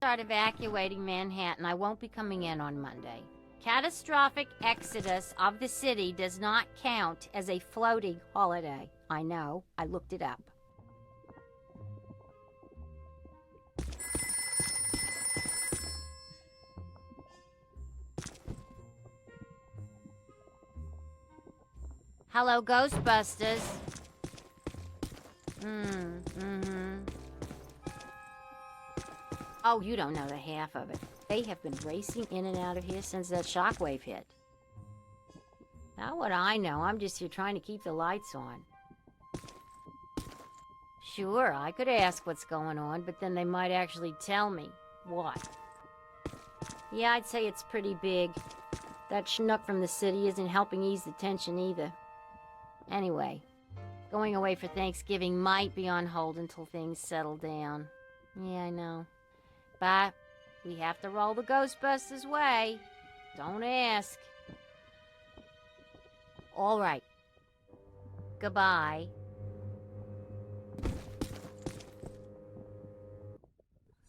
start evacuating Manhattan. I won't be coming in on Monday. Catastrophic exodus of the city does not count as a floating holiday. I know. I looked it up. Hello, Ghostbusters. Oh, you don't know the half of it. They have been racing in and out of here since that shockwave hit. Now what I know, I'm just here trying to keep the lights on. Sure, I could ask what's going on, but then they might actually tell me. What? Yeah, I'd say it's pretty big. That schnook from the city isn't helping ease the tension either. Anyway, going away for Thanksgiving might be on hold until things settle down. Yeah, I know. But we have to roll the Ghostbusters' way. Don't ask. All right. Goodbye.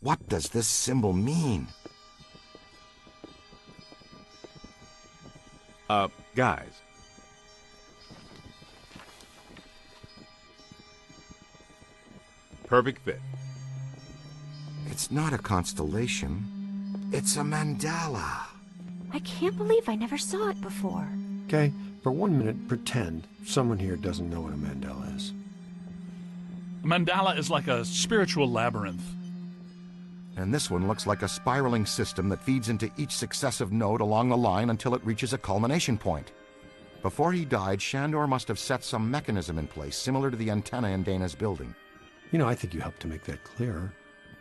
What does this symbol mean? Guys. Perfect fit. It's not a constellation. It's a mandala. I can't believe I never saw it before. Okay, for 1 minute, pretend someone here doesn't know what a mandala is. A mandala is like a spiritual labyrinth. And this one looks like a spiraling system that feeds into each successive node along the line until it reaches a culmination point. Before he died, Shandor must have set some mechanism in place, similar to the antenna in Dana's building. You know, I think you helped to make that clearer.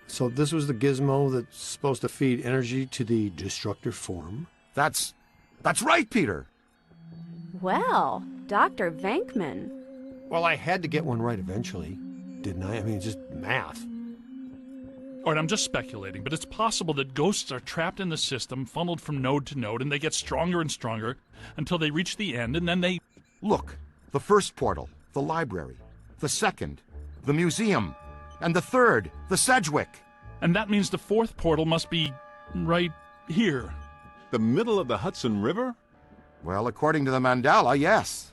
So this was the gizmo that's supposed to feed energy to the destructor form? That's right, Peter! Well, Dr. Venkman. Well, I had to get one right eventually, didn't I? I mean, it's just math. All right, I'm just speculating, but it's possible that ghosts are trapped in the system, funneled from node to node, and they get stronger and stronger until they reach the end, and then they... Look, the first portal, the library. The second, the museum. And the third, the Sedgewick. And that means the fourth portal must be right here. The middle of the Hudson River? Well, according to the mandala, yes.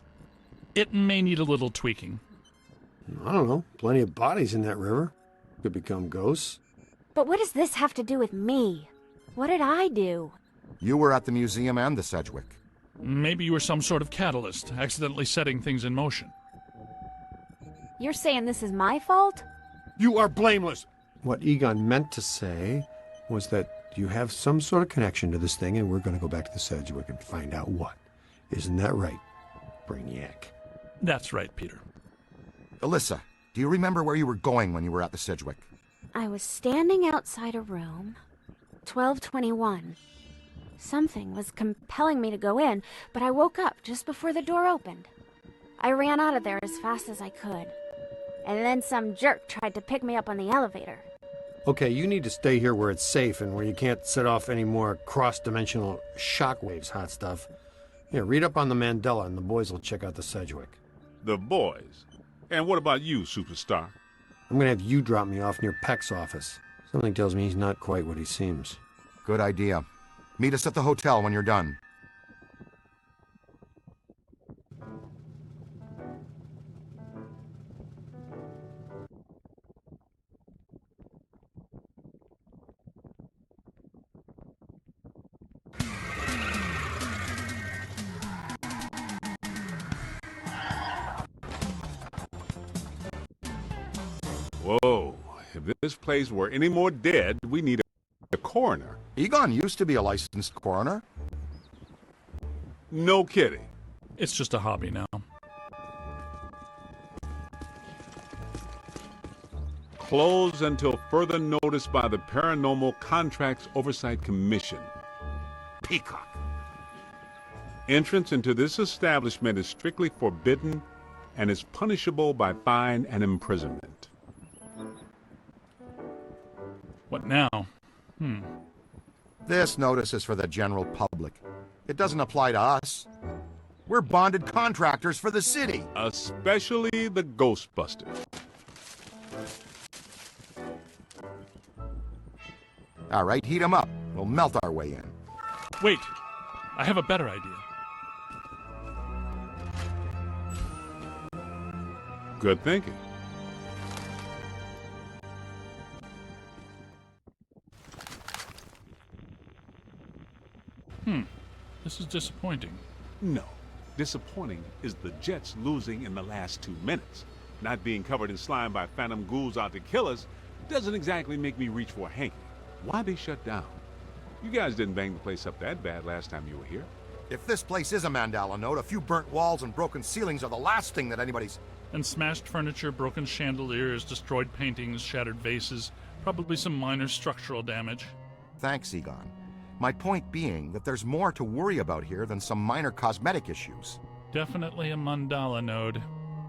It may need a little tweaking. I don't know. Plenty of bodies in that river. Could become ghosts. But what does this have to do with me? What did I do? You were at the museum and the Sedgewick. Maybe you were some sort of catalyst, accidentally setting things in motion. You're saying this is my fault? You are blameless! What Egon meant to say was that you have some sort of connection to this thing, and we're going to go back to the Sedgewick and find out what. Isn't that right, Brainiac? That's right, Peter. Alyssa, do you remember where you were going when you were at the Sedgewick? I was standing outside a room, 1221. Something was compelling me to go in, but I woke up just before the door opened. I ran out of there as fast as I could. And then some jerk tried to pick me up on the elevator. Okay, you need to stay here where it's safe and where you can't set off any more cross-dimensional shockwaves, hot stuff. Here, read up on the mandala and the boys will check out the Sedgewick. The boys? And what about you, superstar? I'm gonna have you drop me off near Peck's office. Something tells me he's not quite what he seems. Good idea. Meet us at the hotel when you're done. Whoa, if this place were any more dead, we need a coroner. Egon used to be a licensed coroner. No kidding. It's just a hobby now. Closed until further notice by the Paranormal Contracts Oversight Commission. Peacock. Entrance into this establishment is strictly forbidden and is punishable by fine and imprisonment. What now? This notice is for the general public. It doesn't apply to us. We're bonded contractors for the city. Especially the Ghostbusters. All right, heat 'em up. We'll melt our way in. Wait, I have a better idea. Good thinking. This is disappointing. No. Disappointing is the Jets losing in the last 2 minutes. Not being covered in slime by phantom ghouls out to kill us doesn't exactly make me reach for a hanky. Why they shut down? You guys didn't bang the place up that bad last time you were here. If this place is a Mandala node, a few burnt walls and broken ceilings are the last thing that anybody's... And smashed furniture, broken chandeliers, destroyed paintings, shattered vases, probably some minor structural damage. Thanks, Egon. My point being that there's more to worry about here than some minor cosmetic issues. Definitely a mandala node.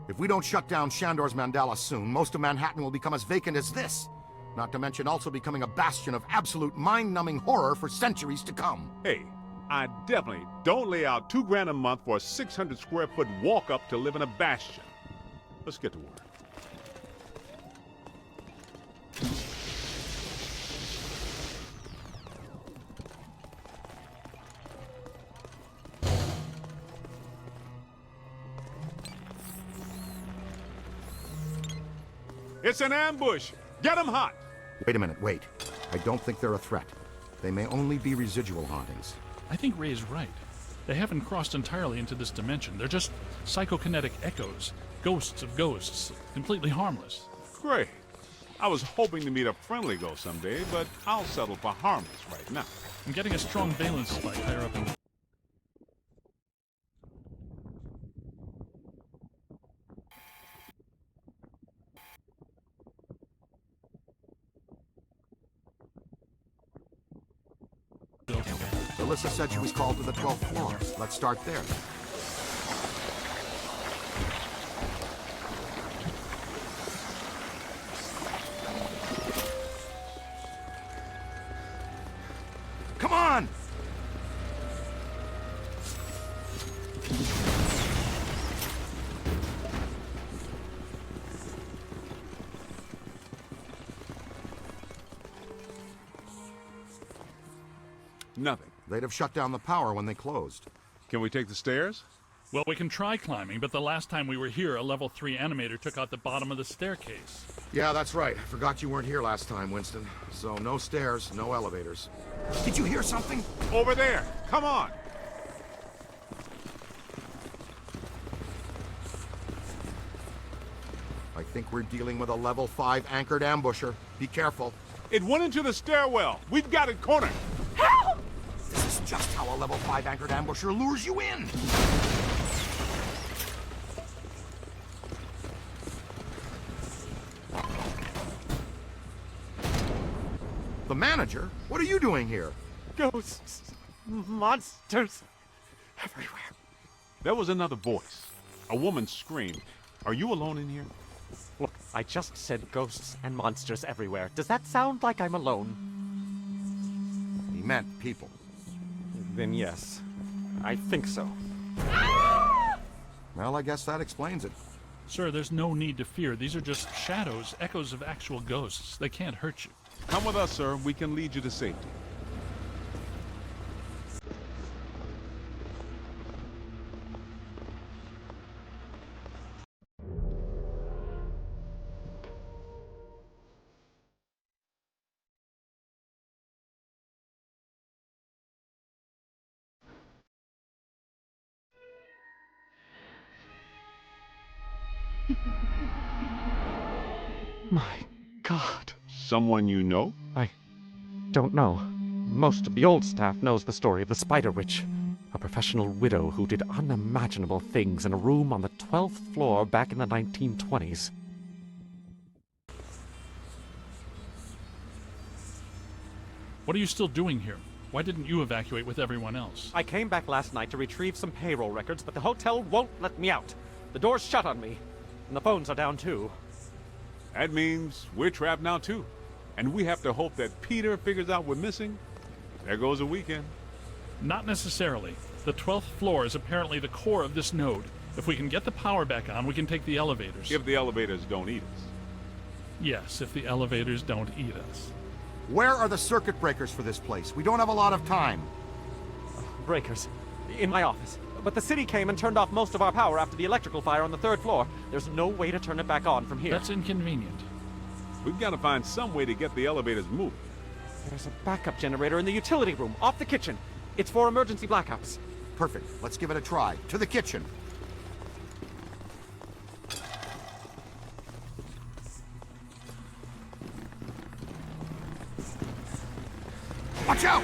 If we don't shut down Shandor's Mandala soon, most of Manhattan will become as vacant as this. Not to mention also becoming a bastion of absolute mind-numbing horror for centuries to come. Hey, I definitely don't lay out $2 grand a month for a 600 square foot walk-up to live in a bastion. Let's get to work. It's an ambush! Get 'em hot! Wait a minute, wait. I don't think they're a threat. They may only be residual hauntings. I think Ray is right. They haven't crossed entirely into this dimension. They're just psychokinetic echoes, ghosts of ghosts, completely harmless. Great. I was hoping to meet a friendly ghost someday, but I'll settle for harmless right now. I'm getting a strong valence spike higher up in... Alyssa said she was called to the 12th floor. Let's start there. Come on! Nothing. They'd have shut down the power when they closed. Can we take the stairs? Well, we can try climbing, but the last time we were here, a level 3 animator took out the bottom of the staircase. Yeah, that's right. I forgot you weren't here last time, Winston. So no stairs, no elevators. Did you hear something? Over there! Come on! I think we're dealing with a level 5 anchored ambusher. Be careful. It went into the stairwell! We've got it cornered! This is just how a level 5 anchored ambusher lures you in. The manager? What are you doing here? Ghosts, monsters, everywhere. There was another voice. A woman screamed. Are you alone in here? Look, I just said ghosts and monsters everywhere. Does that sound like I'm alone? He meant people. Then yes, I think so. Well, I guess that explains it. Sir, there's no need to fear. These are just shadows, echoes of actual ghosts. They can't hurt you. Come with us, sir. We can lead you to safety. My God. Someone you know? I don't know. Most of the old staff knows the story of the Spider Witch, a professional widow who did unimaginable things in a room on the 12th floor back in the 1920s. What are you still doing here? Why didn't you evacuate with everyone else? I came back last night to retrieve some payroll records, but the hotel won't let me out. The door's shut on me, and the phones are down too. That means we're trapped now, too. And we have to hope that Peter figures out we're missing. There goes a weekend. Not necessarily. The 12th floor is apparently the core of this node. If we can get the power back on, we can take the elevators. If the elevators don't eat us. Yes, if the elevators don't eat us. Where are the circuit breakers for this place? We don't have a lot of time. Breakers. In my office. But the city came and turned off most of our power after the electrical fire on the 3rd floor. There's no way to turn it back on from here. That's inconvenient. We've got to find some way to get the elevators moving. There's a backup generator in the utility room, off the kitchen. It's for emergency blackouts. Perfect. Let's give it a try. To the kitchen. Watch out!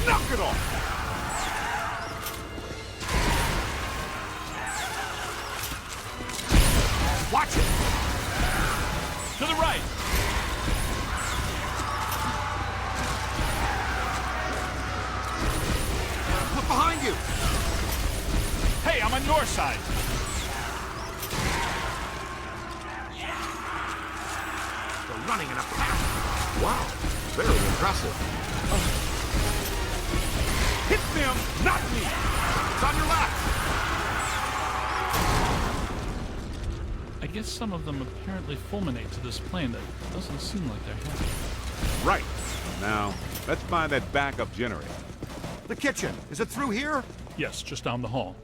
Knock it off! Watch it! To the right! Look behind you! Hey, I'm on your side! They're running in a pack! Wow, very impressive. Hit them, not me! It's on your left! I guess some of them apparently fulminate to this plane. That doesn't seem like they're happy. Right. Now, let's find that backup generator. The kitchen. Is it through here? Yes, just down the hall.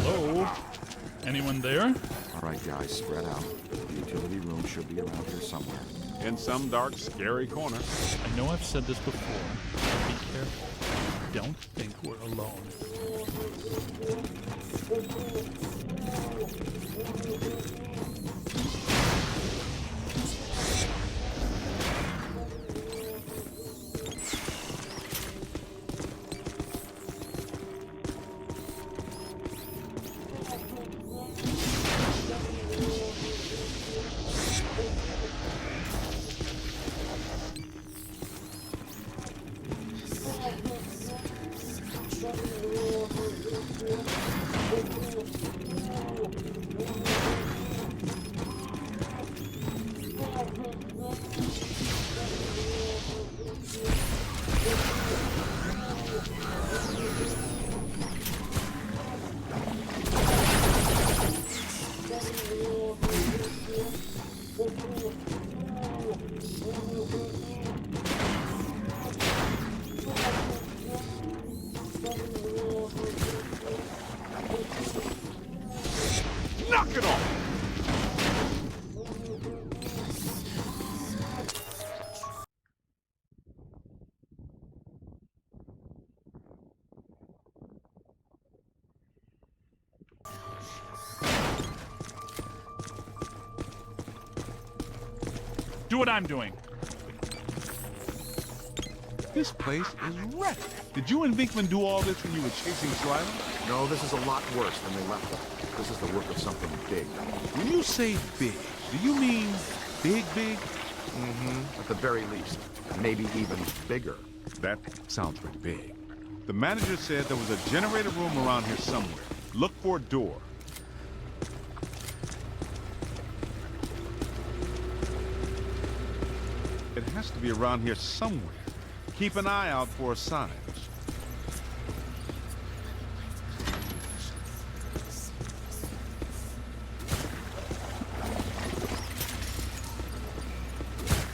Hello? Anyone there? All right, guys, spread out. The utility room should be around here somewhere. In some dark, scary corner. I know I've said this before, but be careful. Don't think we're alone. Knock it off! Do what I'm doing. This place is wrecked. Did you and Vinkman do all this when you were chasing Slyler? No, this is a lot worse than they left it. This is the work of something big. When you say big, do you mean big, big? Mm-hmm. At the very least. Maybe even bigger. That sounds pretty big. The manager said there was a generator room around here somewhere. Look for a door. has to be around here somewhere. Keep an eye out for signs.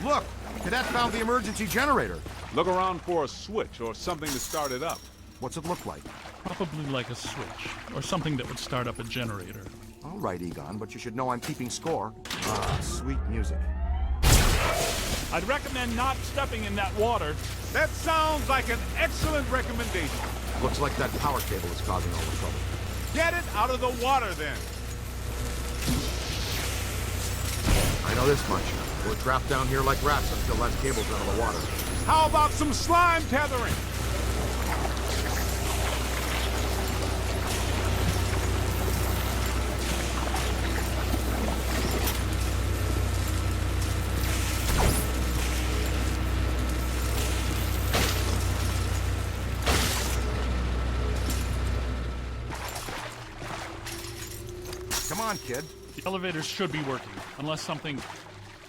Look! Cadet found the emergency generator. Look around for a switch or something to start it up. What's it look like? Probably like a switch, or something that would start up a generator. All right, Egon, but you should know I'm keeping score. Ah, sweet music. I'd recommend not stepping in that water. That sounds like an excellent recommendation. Looks like that power cable is causing all the trouble. Get it out of the water, then. I know this much. We're trapped down here like rats until that cable's out of the water. How about some slime tethering? Come on, kid. The elevators should be working, unless something...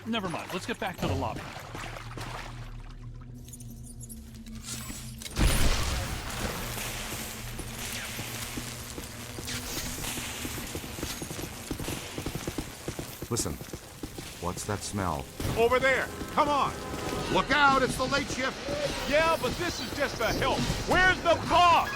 Never mind, let's get back to the lobby. Listen, what's that smell? Over there. Come on. Look out, it's the late shift. Yeah, but this is just a help. Where's the boss?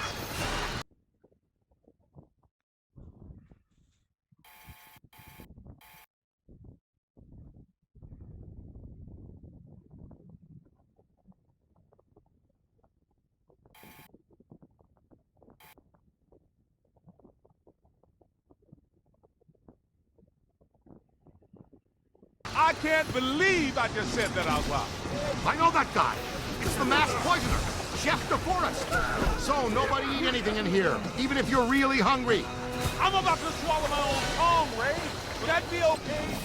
I can't believe I just said that out loud. I know that guy. It's the masked poisoner, Chef DeForest. So nobody eat anything in here, even if you're really hungry. I'm about to swallow my own tongue, Ray. Would that be okay?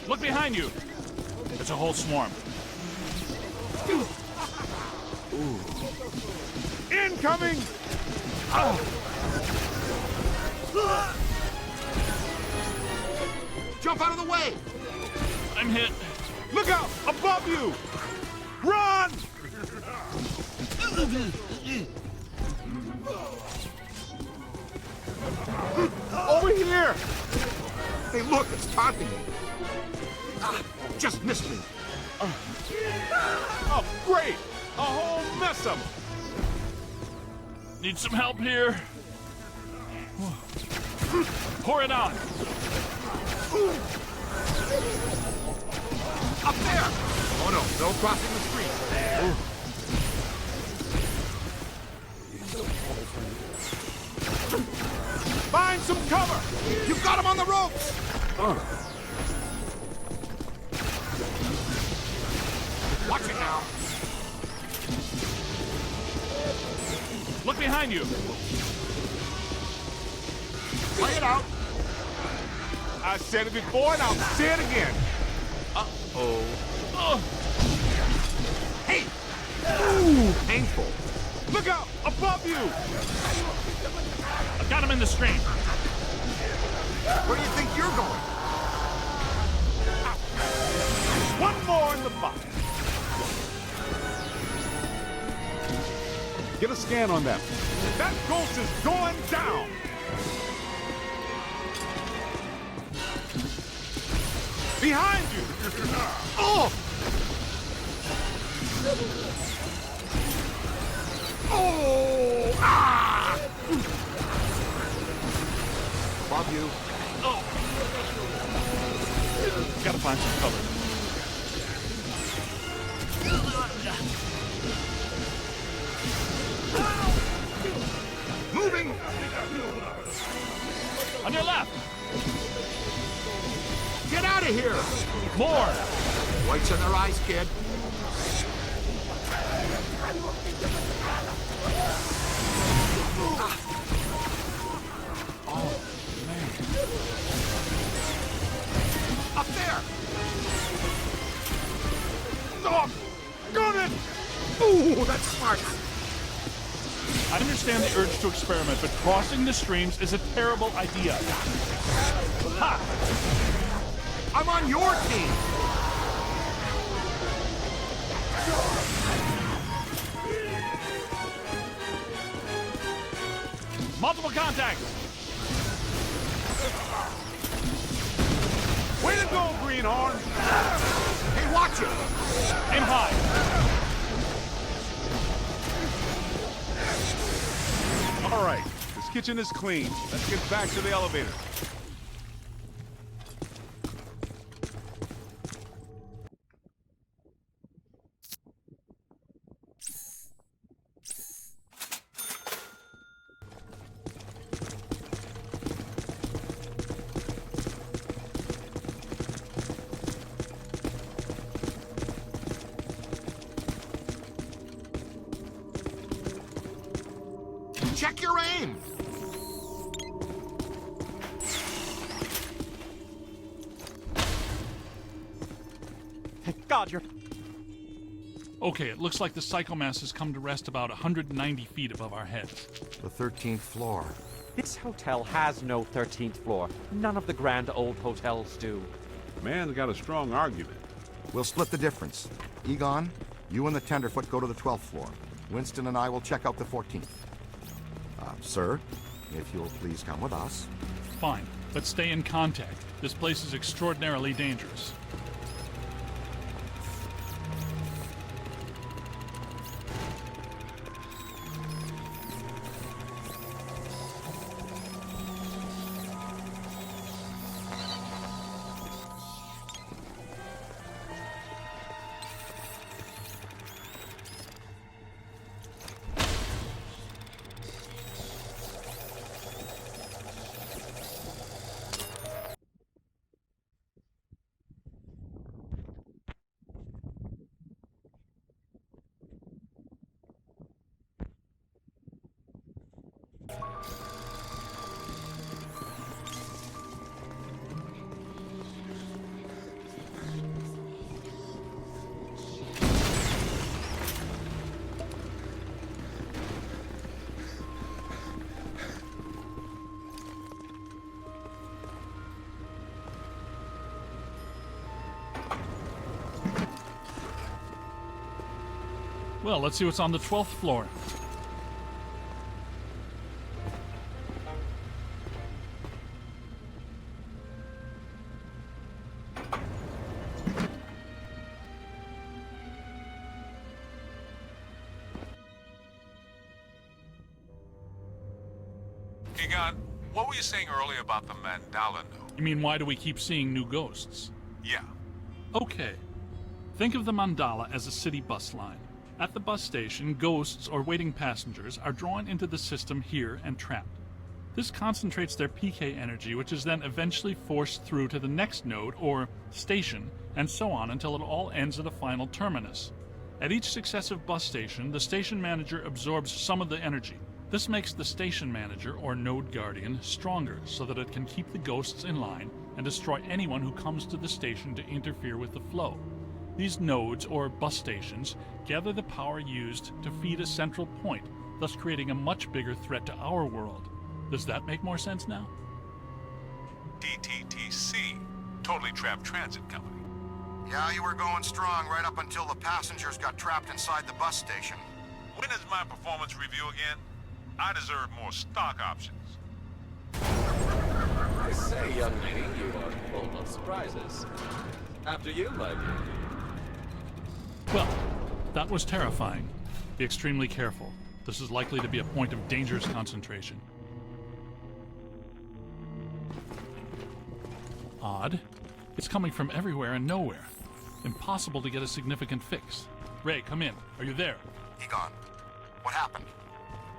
Look behind you! It's a whole swarm. Incoming! Jump out of the way! I'm hit. Look out! Above you! Run! Over here! Hey, look, it's taunting me. Ah, just missed me. Oh, great! A whole mess of them! Need some help here. Pour it on. Up there! Oh no, no crossing the street. Find some cover! You've got him on the ropes! Watch it now. Look behind you. Play it out. I said it before and I'll say it again. Uh-oh. Hey! Ooh, painful. Look out! Above you! I've got him in the stream. Where do you think you're going? One more in the box. Get a scan on that. That ghost is going down. Behind you! Oh! Oh! Ah! Above you. Oh. Gotta find some cover. Moving! On your left! Get out of here! More! Whites in their eyes, kid. Oh, man. Up there! Oh, got it! Ooh, that's smart. I understand the urge to experiment, but crossing the streams is a terrible idea. Ha! I'm on your team. Multiple contacts! Way to go, Greenhorn! Hey, watch it! Aim high! All right, this kitchen is clean. Let's get back to the elevator. Check your aim! Thank God you're... Okay, it looks like the psychomass has come to rest about 190 feet above our heads. The 13th floor. This hotel has no 13th floor. None of the grand old hotels do. Man's got a strong argument. We'll split the difference. Egon, you and the Tenderfoot go to the 12th floor. Winston and I will check out the 14th. Sir, if you'll please come with us. Fine, but stay in contact. This place is extraordinarily dangerous. Well, let's see what's on the 12th floor. Egon, what were you saying earlier about the mandala node? You mean, why do we keep seeing new ghosts? Yeah. Okay. Think of the mandala as a city bus line. At the bus station, ghosts or waiting passengers are drawn into the system here and trapped. This concentrates their PK energy, which is then eventually forced through to the next node or station, and so on until it all ends at a final terminus. At each successive bus station, the station manager absorbs some of the energy. This makes the station manager or node guardian stronger so that it can keep the ghosts in line and destroy anyone who comes to the station to interfere with the flow. These nodes, or bus stations, gather the power used to feed a central point, thus creating a much bigger threat to our world. Does that make more sense now? TTTC, Totally Trapped Transit Company. Yeah, you were going strong right up until the passengers got trapped inside the bus station. When is my performance review again? I deserve more stock options. I say, young lady, you are full of surprises. After you, my dear. Well, that was terrifying. Be extremely careful. This is likely to be a point of dangerous concentration. Odd. It's coming from everywhere and nowhere. Impossible to get a significant fix. Ray, come in. Are you there? Egon, what happened?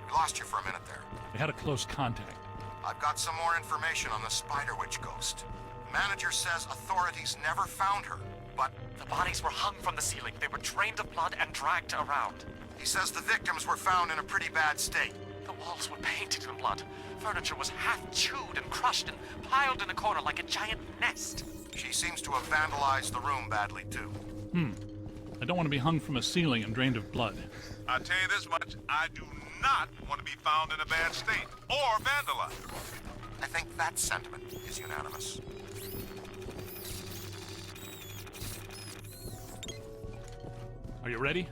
We lost you for a minute there. We had a close contact. I've got some more information on the Spider Witch ghost. Manager says authorities never found her, but The bodies were hung from the ceiling. They were drained of blood and dragged around. he says the victims were found in a pretty bad state. The walls were painted in blood. Furniture was half chewed and crushed and piled in a corner like a giant nest. She seems to have vandalized the room badly, too. I don't want to be hung from a ceiling and drained of blood. I'll tell you this much, I do not want to be found in a bad state or vandalized. I think that sentiment is unanimous. Are you ready?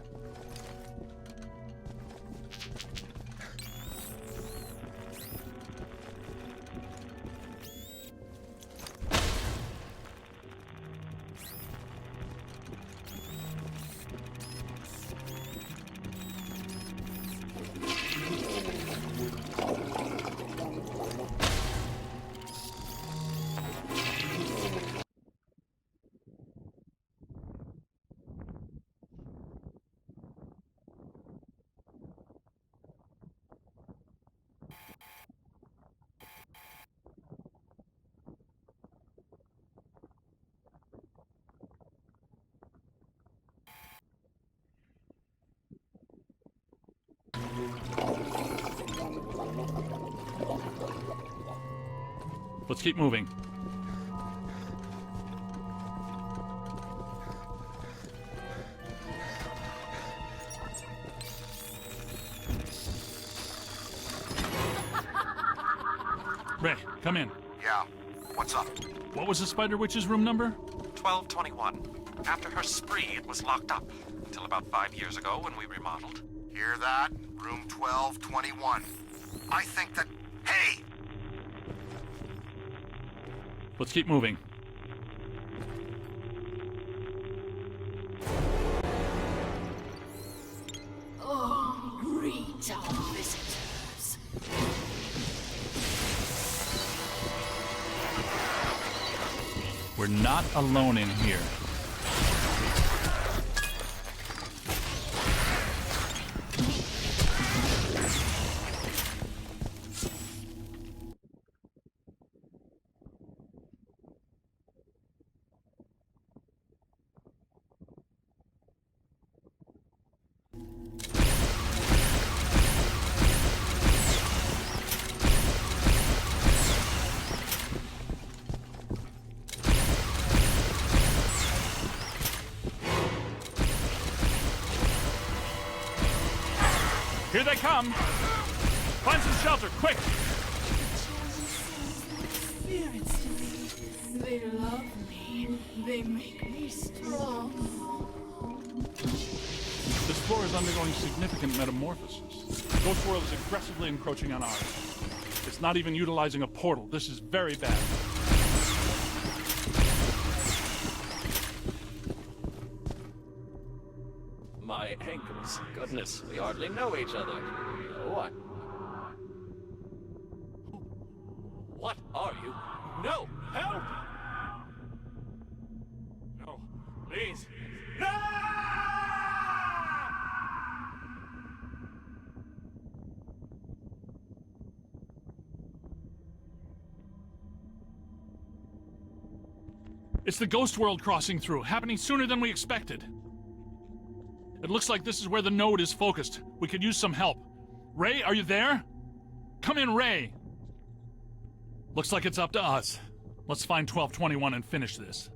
Let's keep moving. Ray, come in. Yeah, what's up? What was the Spider Witch's room number? 1221. After her spree, it was locked up. Until about 5 years ago when we remodeled. Hear that? Room 1221. I think that... Hey! Let's keep moving. Oh, greet our visitors. We're not alone in here. Here they come! Find some shelter, quick! Spirits to me. They love me. They make me strong. This floor is undergoing significant metamorphosis. The ghost world is aggressively encroaching on ours. It's not even utilizing a portal. This is very bad. My ankles. Goodness, we hardly know each other. What? What are you? No! Help! No, please. No! It's the ghost world crossing through, happening sooner than we expected. It looks like this is where the node is focused. We could use some help. Ray, are you there? Come in, Ray! Looks like it's up to us. Let's find 1221 and finish this.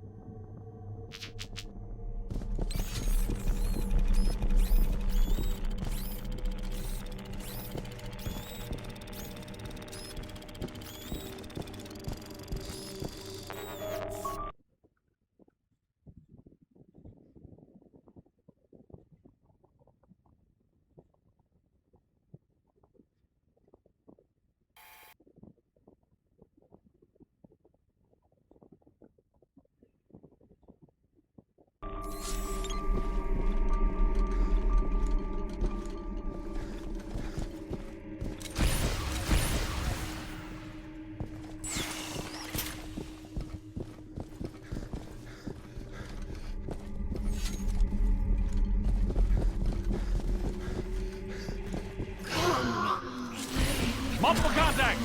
Multiple contact!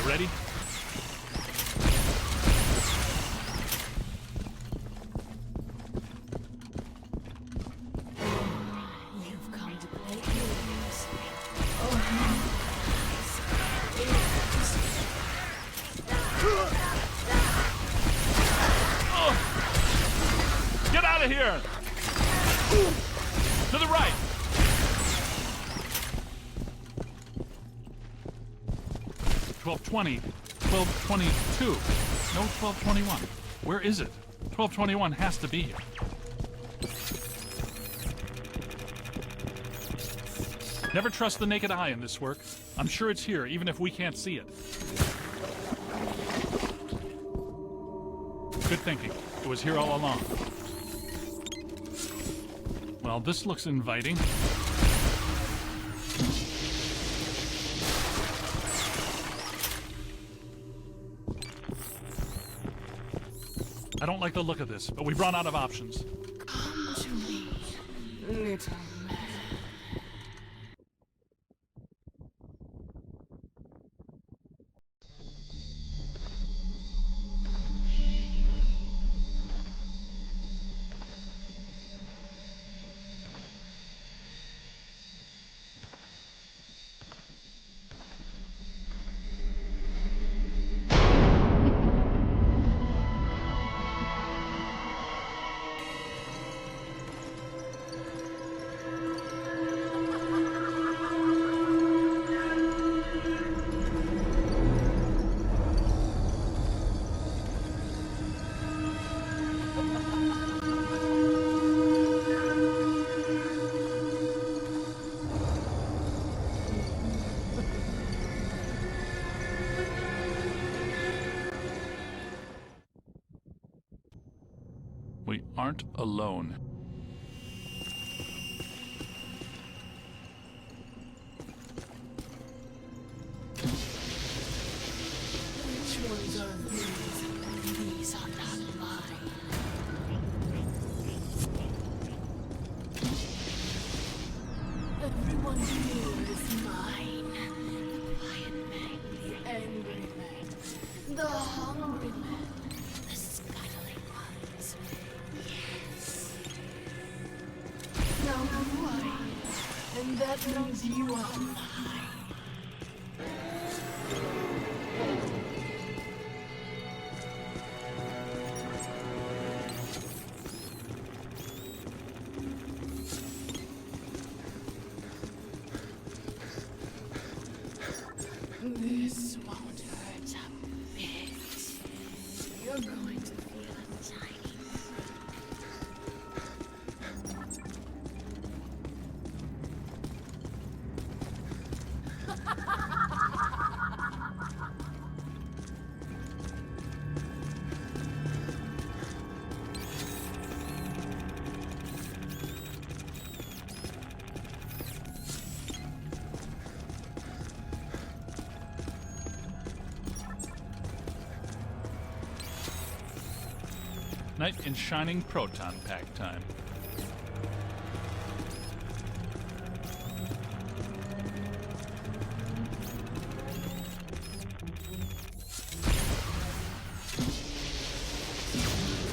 Ready? You've come to play games. Get out of here! To the right! $12.20, $12.22. No, $12.21. Where is it? $12.21 has to be here. Never trust the naked eye in this work. I'm sure it's here, even if we can't see it. Good thinking. It was here all along. Well, this looks inviting. I don't like the look of this, but we've run out of options. Come to me, little man. We aren't alone. Which ones are these? These are not mine. Everyone here is mine. The quiet man, the angry man, the hungry man, the scuttling ones. Yes. Now you are here, and that means you are mine. This won't hurt a bit. You're going to feel a tiny Knight in shining proton pack time.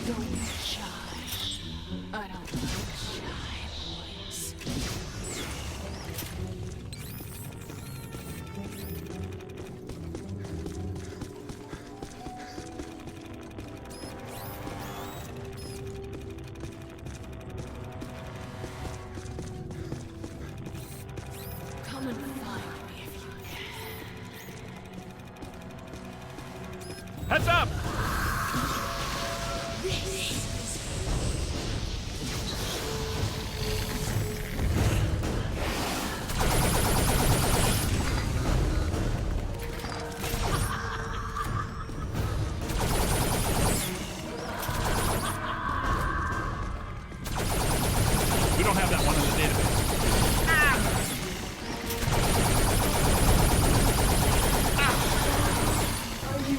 Don't be shy. I don't like shy boys. Come and find me if you can. Heads up! We don't have that one in the database. Are you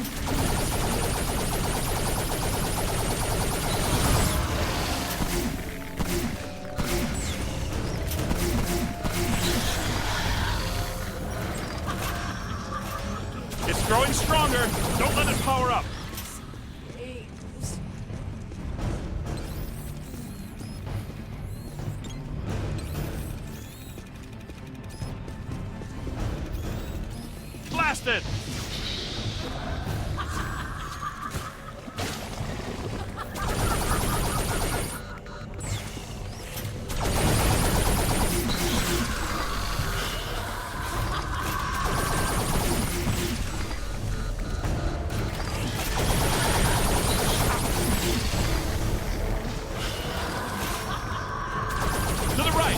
It's growing stronger. Don't let it power up. Blast it! To the right!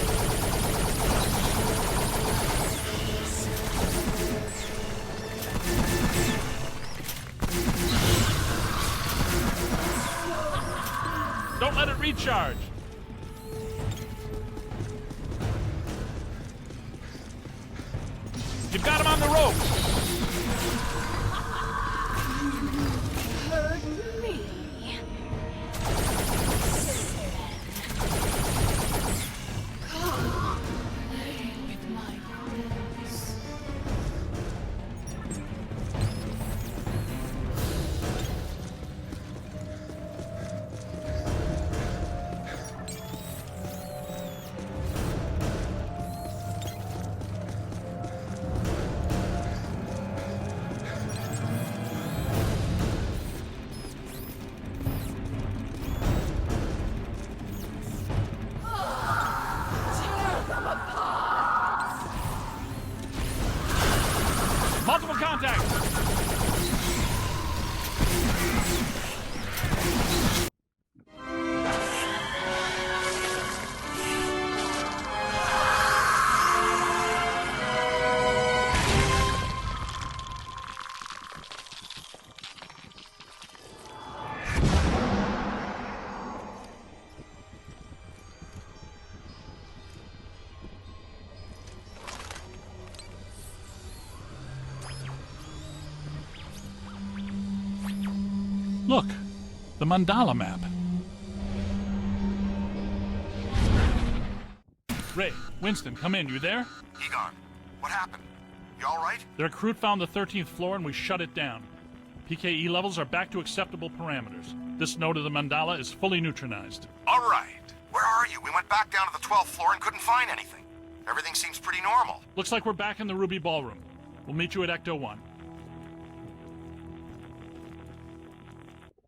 Don't let it recharge. You've got him on the rope. Hurt me. Come, play with my rules. Multiple contacts. Look, the mandala map. Ray, Winston, come in. You there? Egon, what happened? You all right? The recruit found the 13th floor and we shut it down. PKE levels are back to acceptable parameters. This node of the mandala is fully neutronized. All right. Where are you? We went back down to the 12th floor and couldn't find anything. Everything seems pretty normal. Looks like we're back in the Ruby Ballroom. We'll meet you at Ecto 1.